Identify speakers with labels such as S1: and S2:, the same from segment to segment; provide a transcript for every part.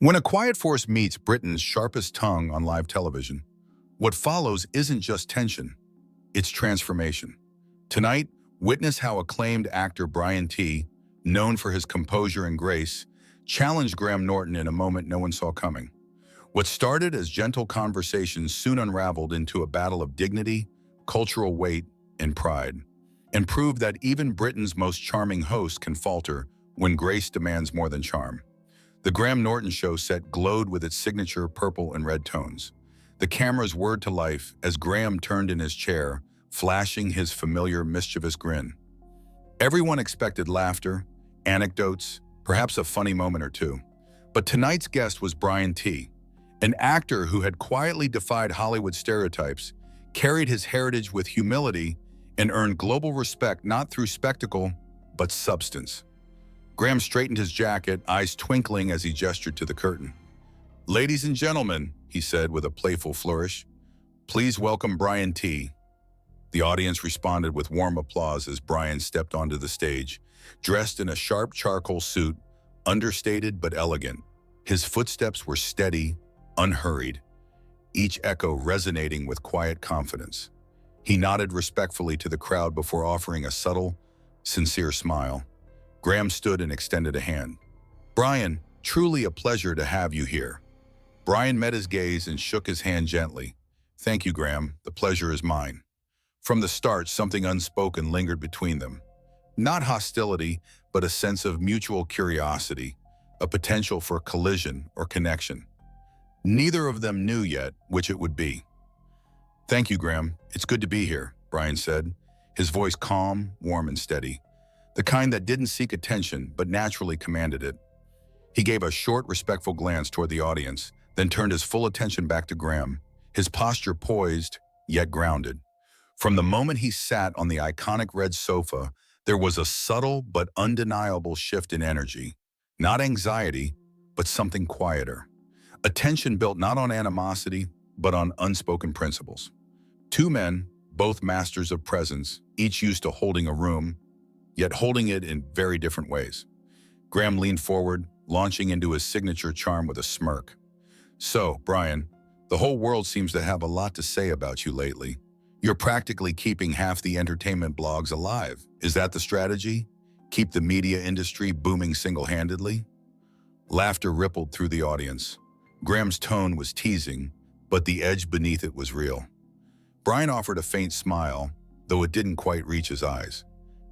S1: When a quiet force meets Britain's sharpest tongue on live television, what follows isn't just tension, it's transformation. Tonight, witness how acclaimed actor Brian T., known for his composure and grace, challenged Graham Norton in a moment no one saw coming. What started as gentle conversations soon unraveled into a battle of dignity, cultural weight, and pride, and proved that even Britain's most charming host can falter when grace demands more than charm. The Graham Norton show set glowed with its signature purple and red tones. The cameras whirred to life as Graham turned in his chair, flashing his familiar mischievous grin. Everyone expected laughter, anecdotes, perhaps a funny moment or two. But tonight's guest was Brian T., an actor who had quietly defied Hollywood stereotypes, carried his heritage with humility, and earned global respect not through spectacle, but substance. Graham straightened his jacket, eyes twinkling as he gestured to the curtain. "Ladies and gentlemen," he said with a playful flourish, "please welcome Brian T." The audience responded with warm applause as Brian stepped onto the stage, dressed in a sharp charcoal suit, understated but elegant. His footsteps were steady, unhurried, each echo resonating with quiet confidence. He nodded respectfully to the crowd before offering a subtle, sincere smile. Graham stood and extended a hand. "Brian, truly a pleasure to have you here." Brian met his gaze and shook his hand gently. "Thank you, Graham. The pleasure is mine." From the start, something unspoken lingered between them. Not hostility, but a sense of mutual curiosity, a potential for collision or connection. Neither of them knew yet which it would be. "Thank you, Graham. It's good to be here," Brian said, his voice calm, warm, and steady. The kind that didn't seek attention, but naturally commanded it. He gave a short, respectful glance toward the audience, then turned his full attention back to Graham, his posture poised, yet grounded. From the moment he sat on the iconic red sofa, there was a subtle but undeniable shift in energy. Not anxiety, but something quieter. A tension built not on animosity, but on unspoken principles. Two men, both masters of presence, each used to holding a room, yet holding it in very different ways. Graham leaned forward, launching into his signature charm with a smirk. "So, Brian, the whole world seems to have a lot to say about you lately. You're practically keeping half the entertainment blogs alive. Is that the strategy? Keep the media industry booming single-handedly?" Laughter rippled through the audience. Graham's tone was teasing, but the edge beneath it was real. Brian offered a faint smile, though it didn't quite reach his eyes.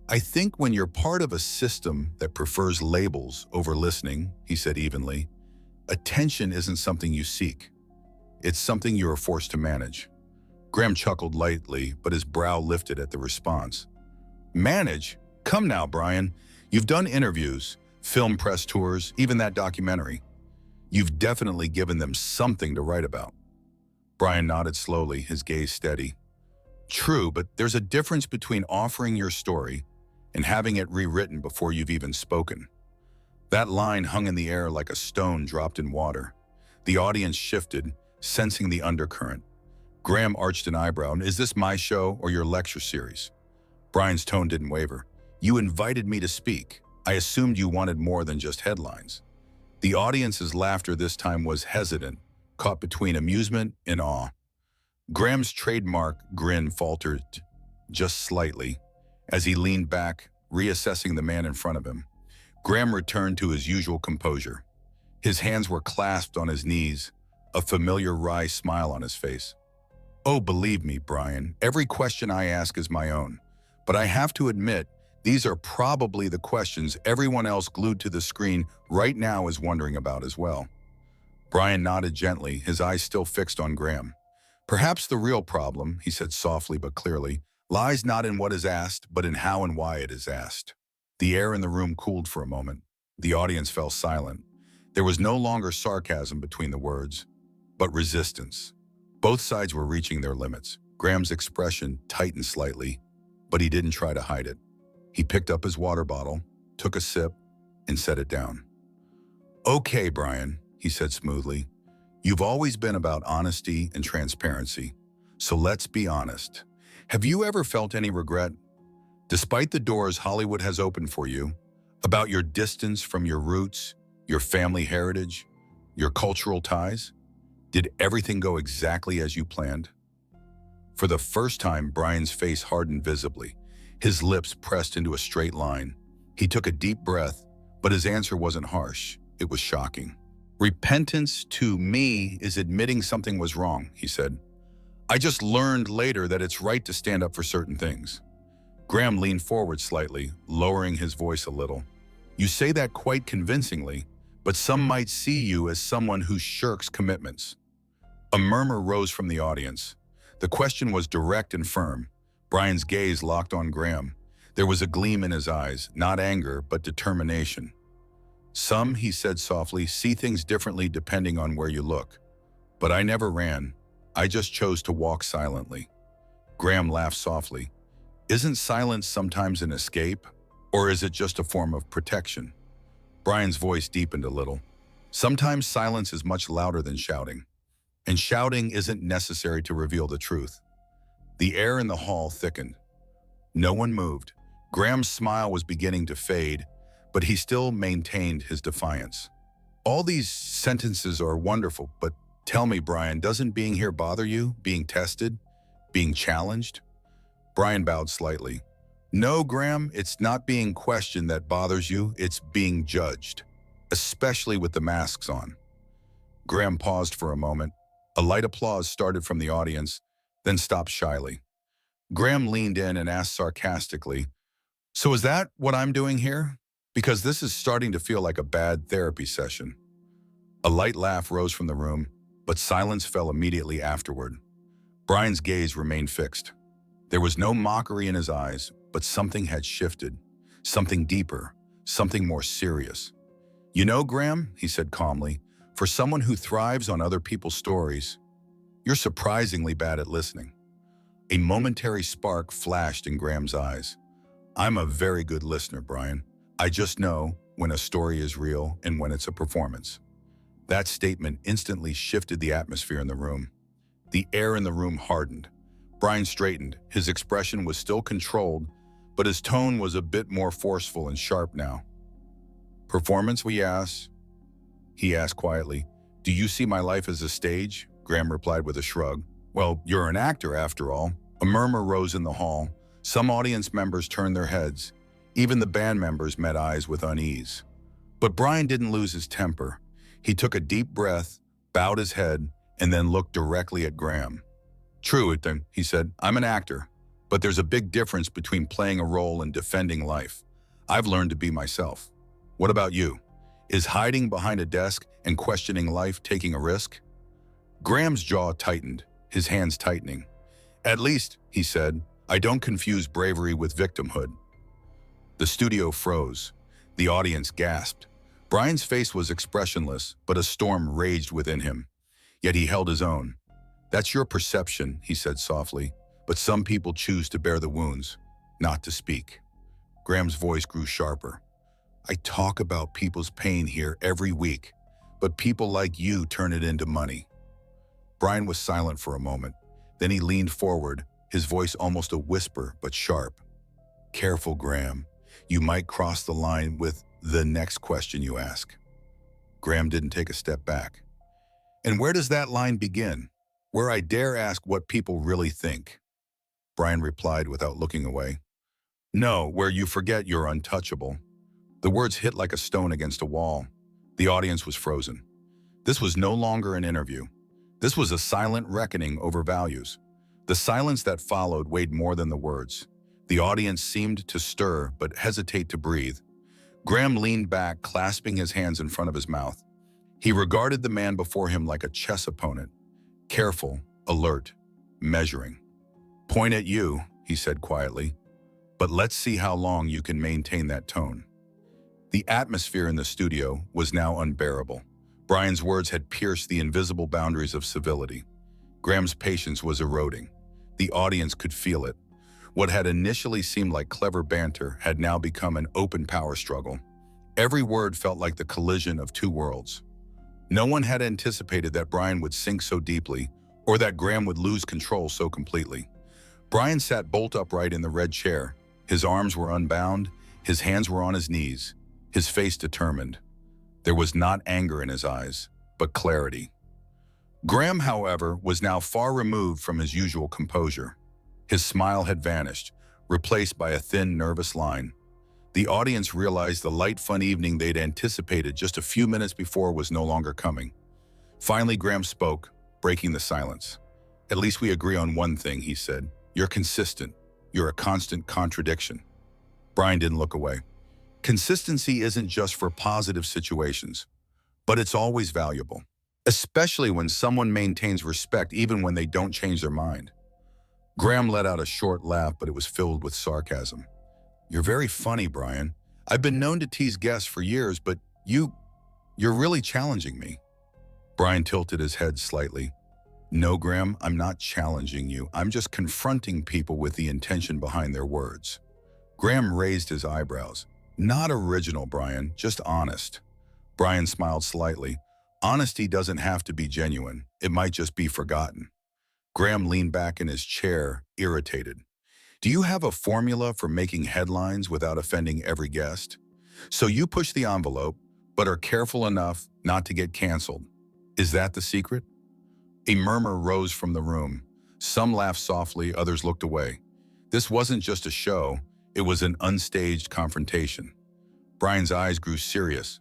S1: "I think when you're part of a system that prefers labels over listening," he said evenly, "attention isn't something you seek. It's something you are forced to manage." Graham chuckled lightly, but his brow lifted at the response. "Manage? Come now, Brian. You've done interviews, film press tours, even that documentary. You've definitely given them something to write about." Brian nodded slowly, his gaze steady. "True, but there's a difference between offering your story and having it rewritten before you've even spoken." That line hung in the air like a stone dropped in water. The audience shifted, sensing the undercurrent. Graham arched an eyebrow. "Is this my show or your lecture series?" Brian's tone didn't waver. "You invited me to speak. I assumed you wanted more than just headlines." The audience's laughter this time was hesitant, caught between amusement and awe. Graham's trademark grin faltered just slightly as he leaned back, reassessing the man in front of him. Graham returned to his usual composure. His hands were clasped on his knees, a familiar wry smile on his face. "Oh, believe me, Brian, every question I ask is my own. But I have to admit, these are probably the questions everyone else glued to the screen right now is wondering about as well." Brian nodded gently, his eyes still fixed on Graham. "Perhaps the real problem," he said softly but clearly, "lies not in what is asked, but in how and why it is asked." The air in the room cooled for a moment. The audience fell silent. There was no longer sarcasm between the words, but resistance. Both sides were reaching their limits. Graham's expression tightened slightly, but he didn't try to hide it. He picked up his water bottle, took a sip, and set it down. "Okay, Brian," he said smoothly. "You've always been about honesty and transparency. So let's be honest. Have you ever felt any regret, despite the doors Hollywood has opened for you, about your distance from your roots, your family heritage, Your cultural ties? Did everything go exactly as you planned? For the first time, Brian's face hardened visibly. His lips pressed into a straight line. He took a deep breath, but his answer wasn't harsh. It was shocking. Repentance to me is admitting something was wrong, he said. I just learned later that it's right to stand up for certain things. Graham leaned forward slightly, lowering his voice a little. You say that quite convincingly, but some might see you as someone who shirks commitments. A murmur rose from the audience. The question was direct and firm. Brian's gaze locked on Graham. There was a gleam in his eyes, not anger, but determination. Some, he said softly, see things differently depending on where you look. But I never ran. I just chose to walk silently. Graham laughed softly. Isn't silence sometimes an escape? Or is it just a form of protection? Brian's voice deepened a little. Sometimes silence is much louder than shouting. And shouting isn't necessary to reveal the truth. The air in the hall thickened. No one moved. Graham's smile was beginning to fade, but he still maintained his defiance. All these sentences are wonderful, but tell me, Brian, doesn't being here bother you? Being tested? Being challenged? Brian bowed slightly. No, Graham, it's not being questioned that bothers you, it's being judged, especially with the masks on. Graham paused for a moment. A light applause started from the audience, then stopped shyly. Graham leaned in and asked sarcastically, so is that what I'm doing here? Because this is starting to feel like a bad therapy session. A light laugh rose from the room, but silence fell immediately afterward. Brian's gaze remained fixed. There was no mockery in his eyes, but something had shifted, something deeper, something more serious. You know, Graham, he said calmly, for someone who thrives on other people's stories, you're surprisingly bad at listening. A momentary spark flashed in Graham's eyes. I'm a very good listener, Brian. I just know when a story is real and when it's a performance. That statement instantly shifted the atmosphere in the room. The air in the room hardened. Brian straightened. His expression was still controlled, but his tone was a bit more forceful and sharp now. Performance, he asked quietly. Do you see my life as a stage? Graham replied with a shrug. Well, you're an actor after all. A murmur rose in the hall. Some audience members turned their heads. Even the band members met eyes with unease. But Brian didn't lose his temper. He took a deep breath, bowed his head, and then looked directly at Graham. True, he said, I'm an actor, but there's a big difference between playing a role and defending life. I've learned to be myself. What about you? Is hiding behind a desk and questioning life taking a risk? Graham's jaw tightened, his hands tightening. At least, he said, I don't confuse bravery with victimhood. The studio froze. The audience gasped. Brian's face was expressionless, but a storm raged within him. Yet he held his own. That's your perception, he said softly, but some people choose to bear the wounds, not to speak. Graham's voice grew sharper. I talk about people's pain here every week, but people like you turn it into money. Brian was silent for a moment. Then he leaned forward, his voice almost a whisper, but sharp. Careful, Graham. You might cross the line with the next question you ask. Graham didn't take a step back. And where does that line begin? Where I dare ask what people really think. Brian replied without looking away. No, where you forget you're untouchable. The words hit like a stone against a wall. The audience was frozen. This was no longer an interview. This was a silent reckoning over values. The silence that followed weighed more than the words. The audience seemed to stir but hesitate to breathe. Graham leaned back, clasping his hands in front of his mouth. He regarded the man before him like a chess opponent. Careful, alert, measuring. Point at you, he said quietly, but let's see how long you can maintain that tone. The atmosphere in the studio was now unbearable. Brian's words had pierced the invisible boundaries of civility. Graham's patience was eroding. The audience could feel it. What had initially seemed like clever banter had now become an open power struggle. Every word felt like the collision of two worlds. No one had anticipated that Brian would sink so deeply, or that Graham would lose control so completely. Brian sat bolt upright in the red chair. His arms were unbound, his hands were on his knees, his face determined. There was not anger in his eyes, but clarity. Graham, however, was now far removed from his usual composure. His smile had vanished, replaced by a thin, nervous line. The audience realized the light, fun evening they'd anticipated just a few minutes before was no longer coming. Finally, Graham spoke, breaking the silence. "At least we agree on one thing," he said. "You're consistent. You're a constant contradiction." Brian didn't look away. Consistency isn't just for positive situations, but it's always valuable, especially when someone maintains respect even when they don't change their mind. Graham let out a short laugh, but it was filled with sarcasm. "You're very funny, Brian. I've been known to tease guests for years, but you're really challenging me." Brian tilted his head slightly. "No, Graham, I'm not challenging you. I'm just confronting people with the intention behind their words." Graham raised his eyebrows. "Not original, Brian, just honest." Brian smiled slightly. "Honesty doesn't have to be genuine. It might just be forgotten." Graham leaned back in his chair, irritated. "Do you have a formula for making headlines without offending every guest? So you push the envelope, but are careful enough not to get canceled. Is that the secret?" A murmur rose from the room. Some laughed softly, others looked away. This wasn't just a show, it was an unstaged confrontation. Brian's eyes grew serious.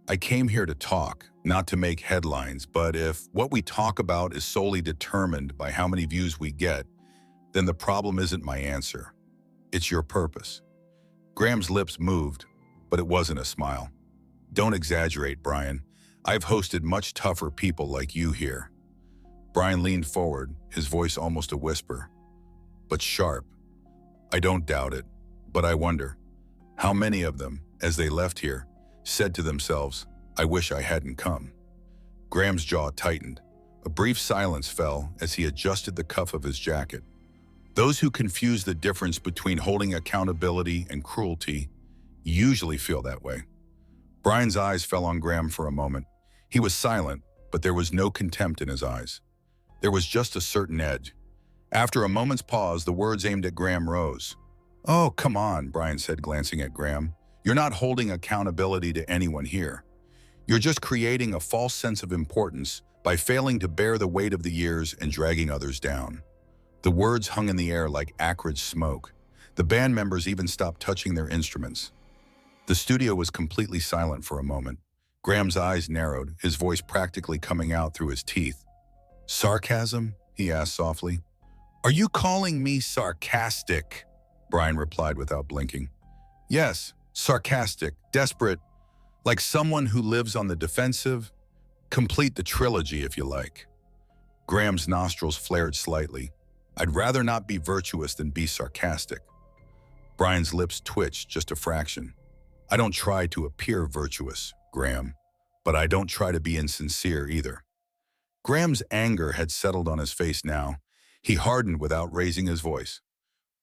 S1: "I came here to talk, not to make headlines, but if what we talk about is solely determined by how many views we get, then the problem isn't my answer. It's your purpose." Graham's lips moved, but it wasn't a smile. "Don't exaggerate, Brian. I've hosted much tougher people like you here." Brian leaned forward, his voice almost a whisper, but sharp. "I don't doubt it, but I wonder, how many of them, as they left here, said to themselves, 'I wish I hadn't come'?" Graham's jaw tightened. A brief silence fell as he adjusted the cuff of his jacket. Those who confuse the difference between holding accountability and cruelty usually feel that way. Brian's eyes fell on Graham for a moment. He was silent, but there was no contempt in his eyes. There was just a certain edge. After a moment's pause, the words aimed at Graham rose. "Oh, come on," Brian said, glancing at Graham. "You're not holding accountability to anyone here. You're just creating a false sense of importance by failing to bear the weight of the years and dragging others down." The words hung in the air like acrid smoke. The band members even stopped touching their instruments. The studio was completely silent for a moment. Graham's eyes narrowed, his voice practically coming out through his teeth. "Sarcasm?" he asked softly. "Are you calling me sarcastic?" Brian replied without blinking. "Yes, sarcastic, desperate, like someone who lives on the defensive. Complete the trilogy if you like." Graham's nostrils flared slightly. "I'd rather not be virtuous than be sarcastic." Brian's lips twitched just a fraction. "I don't try to appear virtuous, Graham, but I don't try to be insincere either." Graham's anger had settled on his face now. He hardened without raising his voice.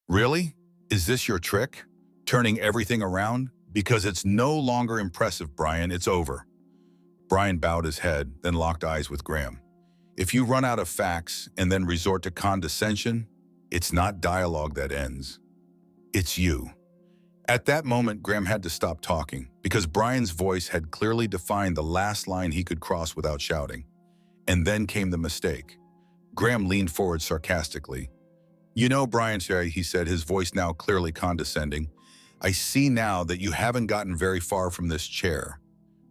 S1: "Really? Is this your trick? Turning everything around? Because it's no longer impressive, Brian. It's over." Brian bowed his head, then locked eyes with Graham. "If you run out of facts and then resort to condescension, it's not dialogue that ends. It's you." At that moment, Graham had to stop talking, because Brian's voice had clearly defined the last line he could cross without shouting. And then came the mistake. Graham leaned forward sarcastically. "You know, Brian," he said, his voice now clearly condescending, "I see now that you haven't gotten very far from this chair,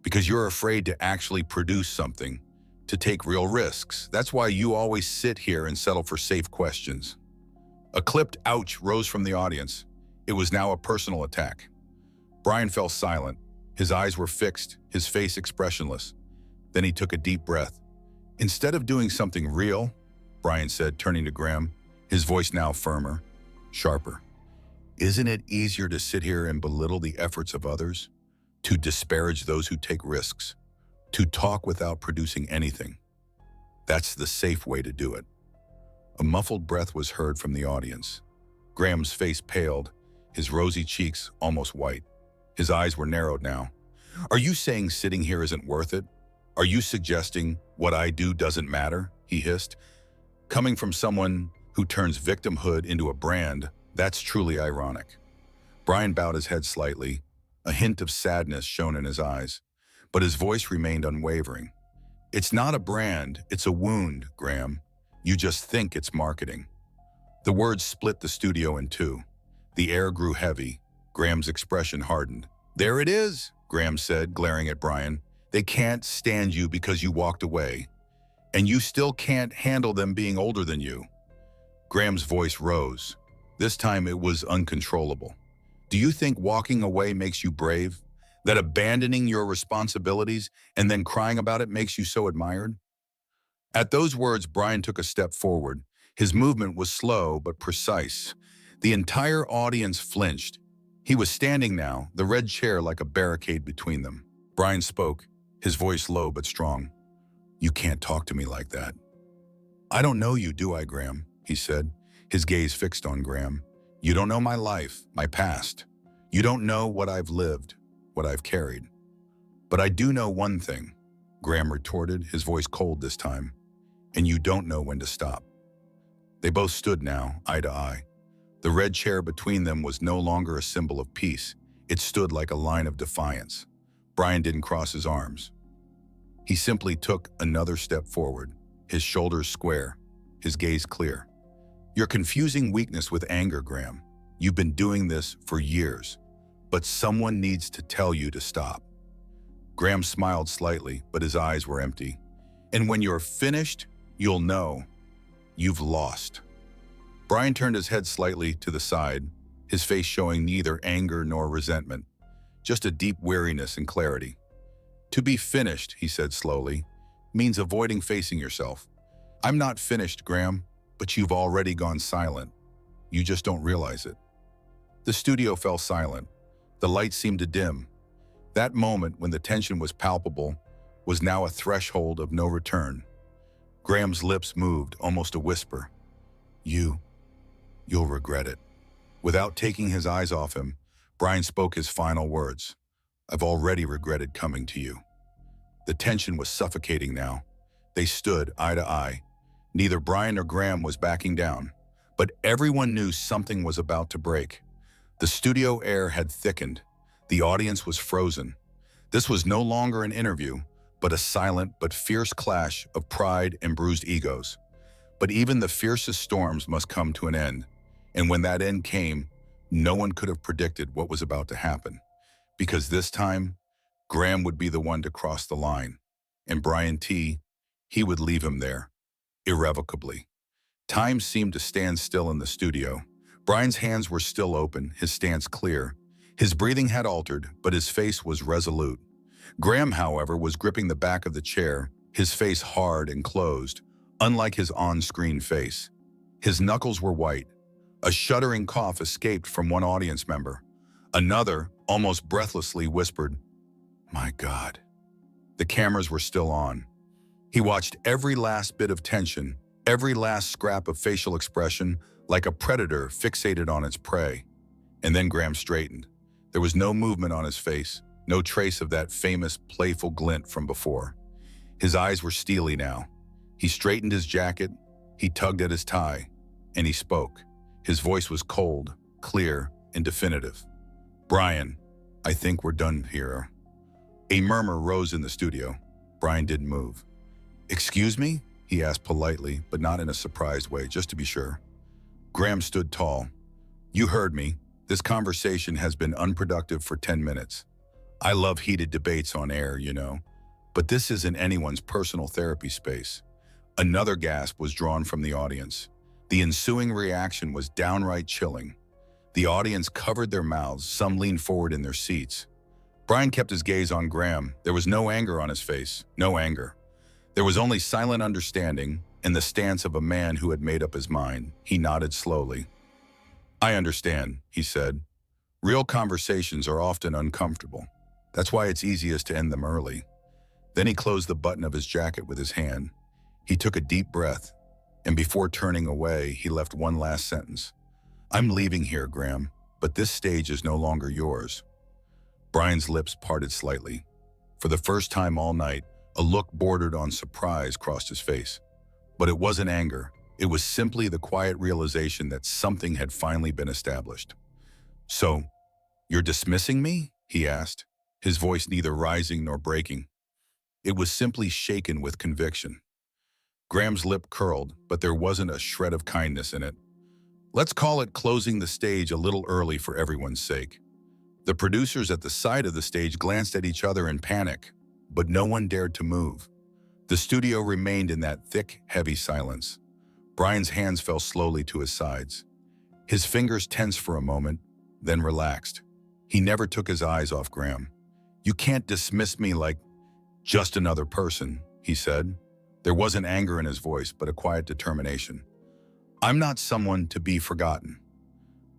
S1: because you're afraid to actually produce something, to take real risks. That's why you always sit here and settle for safe questions." A clipped ouch rose from the audience. It was now a personal attack. Brian fell silent. His eyes were fixed, his face expressionless. Then he took a deep breath. "Instead of doing something real," Brian said, turning to Graham, his voice now firmer, sharper, "isn't it easier to sit here and belittle the efforts of others? To disparage those who take risks? To talk without producing anything? That's the safe way to do it." A muffled breath was heard from the audience. Graham's face paled, his rosy cheeks almost white. His eyes were narrowed now. "Are you saying sitting here isn't worth it? Are you suggesting what I do doesn't matter?" he hissed. Coming from someone who turns victimhood into a brand, that's truly ironic. Brian bowed his head slightly. A hint of sadness shone in his eyes, but his voice remained unwavering. It's not a brand, it's a wound, Graham. You just think it's marketing. The words split the studio in two. The air grew heavy. Graham's expression hardened. There it is, Graham said, glaring at Brian. They can't stand you because you walked away. And you still can't handle them being older than you. Graham's voice rose. This time it was uncontrollable. Do you think walking away makes you brave? That abandoning your responsibilities and then crying about it makes you so admired? At those words, Brian took a step forward. His movement was slow but precise. The entire audience flinched. He was standing now, the red chair like a barricade between them. Brian spoke, his voice low but strong. You can't talk to me like that. I don't know you, do I, Graham? He said, his gaze fixed on Graham. You don't know my life, my past. You don't know what I've lived, what I've carried. But I do know one thing, Graham retorted, his voice cold this time. And you don't know when to stop. They both stood now, eye to eye. The red chair between them was no longer a symbol of peace. It stood like a line of defiance. Brian didn't cross his arms. He simply took another step forward, his shoulders square, his gaze clear. You're confusing weakness with anger, Graham. You've been doing this for years, but someone needs to tell you to stop. Graham smiled slightly, but his eyes were empty. And when you're finished, you'll know you've lost. Brian turned his head slightly to the side, his face showing neither anger nor resentment, just a deep weariness and clarity. To be finished, he said slowly, means avoiding facing yourself. I'm not finished, Graham, but you've already gone silent. You just don't realize it. The studio fell silent. The lights seemed to dim. That moment when the tension was palpable was now a threshold of no return. Graham's lips moved, almost a whisper. You'll regret it. Without taking his eyes off him, Brian spoke his final words. I've already regretted coming to you. The tension was suffocating now. They stood eye to eye. Neither Brian nor Graham was backing down, but everyone knew something was about to break. The studio air had thickened. The audience was frozen. This was no longer an interview, but a silent but fierce clash of pride and bruised egos. But even the fiercest storms must come to an end. And when that end came, no one could have predicted what was about to happen. Because this time, Graham would be the one to cross the line. And Brian T., he would leave him there, irrevocably. Time seemed to stand still in the studio. Brian's hands were still open, his stance clear. His breathing had altered, but his face was resolute. Graham, however, was gripping the back of the chair, his face hard and closed, unlike his on-screen face. His knuckles were white. A shuddering cough escaped from one audience member. Another, almost breathlessly, whispered, "My God." The cameras were still on. He watched every last bit of tension, every last scrap of facial expression, like a predator fixated on its prey. And then Graham straightened. There was no movement on his face, no trace of that famous, playful glint from before. His eyes were steely now. He straightened his jacket, he tugged at his tie, and he spoke. His voice was cold, clear, and definitive. "Brian, I think we're done here." A murmur rose in the studio. Brian didn't move. "Excuse me?" he asked politely, but not in a surprised way, just to be sure. Graham stood tall. "You heard me. This conversation has been unproductive for 10 minutes. I love heated debates on air, you know, but this isn't anyone's personal therapy space." Another gasp was drawn from the audience. The ensuing reaction was downright chilling. The audience covered their mouths, some leaned forward in their seats. Brian kept his gaze on Graham. There was no anger on his face, no anger. There was only silent understanding and the stance of a man who had made up his mind. He nodded slowly. "I understand," he said. "Real conversations are often uncomfortable. That's why it's easiest to end them early." Then he closed the button of his jacket with his hand. He took a deep breath, and before turning away, he left one last sentence. "I'm leaving here, Graham, but this stage is no longer yours." Brian's lips parted slightly. For the first time all night, a look bordered on surprise crossed his face. But it wasn't anger. It was simply the quiet realization that something had finally been established. "So, you're dismissing me?" he asked, his voice neither rising nor breaking. It was simply shaken with conviction. Graham's lip curled, but there wasn't a shred of kindness in it. Let's call it closing the stage a little early for everyone's sake. The producers at the side of the stage glanced at each other in panic, but no one dared to move. The studio remained in that thick, heavy silence. Brian's hands fell slowly to his sides. His fingers tensed for a moment, then relaxed. He never took his eyes off Graham. "You can't dismiss me like just another person," he said. There wasn't anger in his voice, but a quiet determination. "I'm not someone to be forgotten."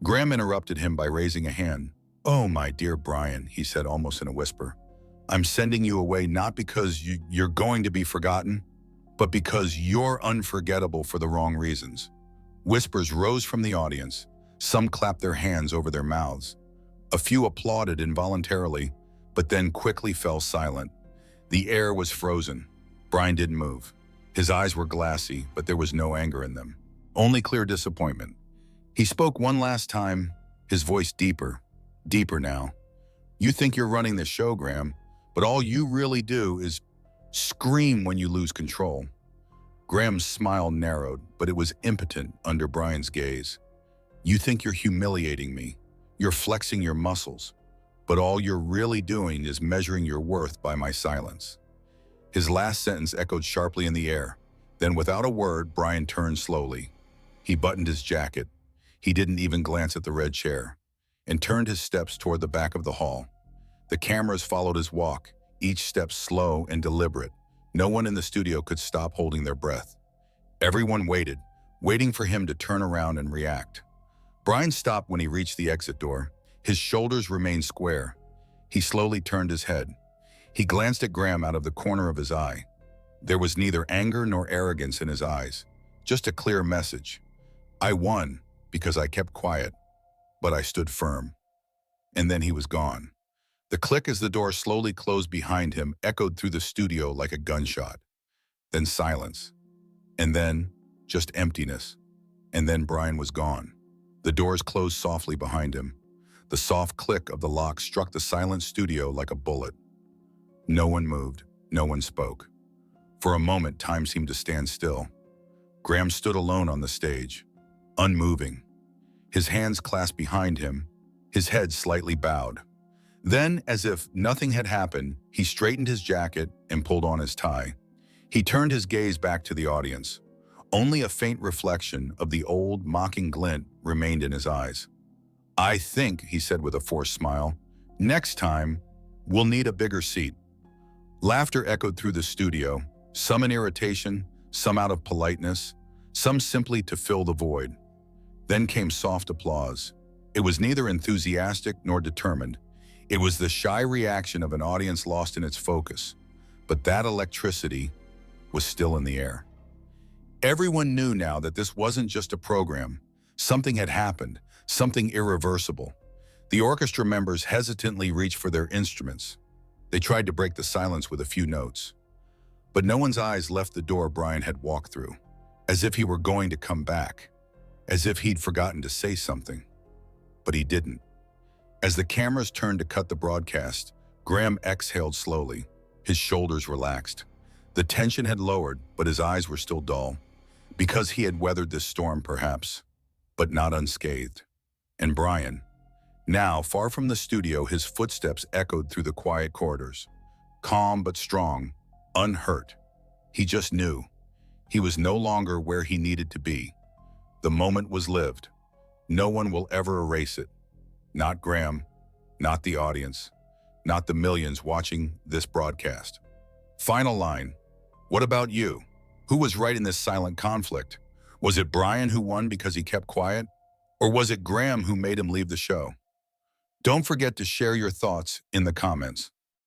S1: Graham interrupted him by raising a hand. "Oh, my dear Brian," he said almost in a whisper. "I'm sending you away not because you're going to be forgotten, but because you're unforgettable for the wrong reasons." Whispers rose from the audience. Some clapped their hands over their mouths. A few applauded involuntarily, but then quickly fell silent. The air was frozen. Brian didn't move. His eyes were glassy, but there was no anger in them. Only clear disappointment. He spoke one last time, his voice deeper now. "You think you're running the show, Graham, but all you really do is scream when you lose control." Graham's smile narrowed, but it was impotent under Brian's gaze. "You think you're humiliating me. You're flexing your muscles, but all you're really doing is measuring your worth by my silence." His last sentence echoed sharply in the air. Then, without a word, Brian turned slowly. He buttoned his jacket. He didn't even glance at the red chair, and turned his steps toward the back of the hall. The cameras followed his walk, each step slow and deliberate. No one in the studio could stop holding their breath. Everyone waited, waiting for him to turn around and react. Brian stopped when he reached the exit door. His shoulders remained square. He slowly turned his head. He glanced at Graham out of the corner of his eye. There was neither anger nor arrogance in his eyes, just a clear message. "I won because I kept quiet, but I stood firm." And then he was gone. The click as the door slowly closed behind him echoed through the studio like a gunshot. Then silence. And then just emptiness. And then Brian was gone. The doors closed softly behind him. The soft click of the lock struck the silent studio like a bullet. No one moved. No one spoke. For a moment, time seemed to stand still. Graham stood alone on the stage, unmoving. His hands clasped behind him, his head slightly bowed. Then, as if nothing had happened, he straightened his jacket and pulled on his tie. He turned his gaze back to the audience. Only a faint reflection of the old, mocking glint remained in his eyes. "I think," he said with a forced smile, "next time, we'll need a bigger seat." Laughter echoed through the studio, some in irritation, some out of politeness, some simply to fill the void. Then came soft applause. It was neither enthusiastic nor determined. It was the shy reaction of an audience lost in its focus. But that electricity was still in the air. Everyone knew now that this wasn't just a program. Something had happened, something irreversible. The orchestra members hesitantly reached for their instruments. They tried to break the silence with a few notes. But no one's eyes left the door Brian had walked through, as if he were going to come back, as if he'd forgotten to say something. But he didn't. As the cameras turned to cut the broadcast, Graham exhaled slowly. His shoulders relaxed. The tension had lowered, but his eyes were still dull. Because he had weathered this storm, perhaps, but not unscathed. And Brian, now far from the studio, his footsteps echoed through the quiet corridors. Calm but strong, unhurt. He just knew. He was no longer where he needed to be. The moment was lived. No one will ever erase it. Not Graham, not the audience, not the millions watching this broadcast. Final line. What about you? Who was right in this silent conflict? Was it Brian who won because he kept quiet? Or was it Graham who made him leave the show? Don't forget to share your thoughts in the comments.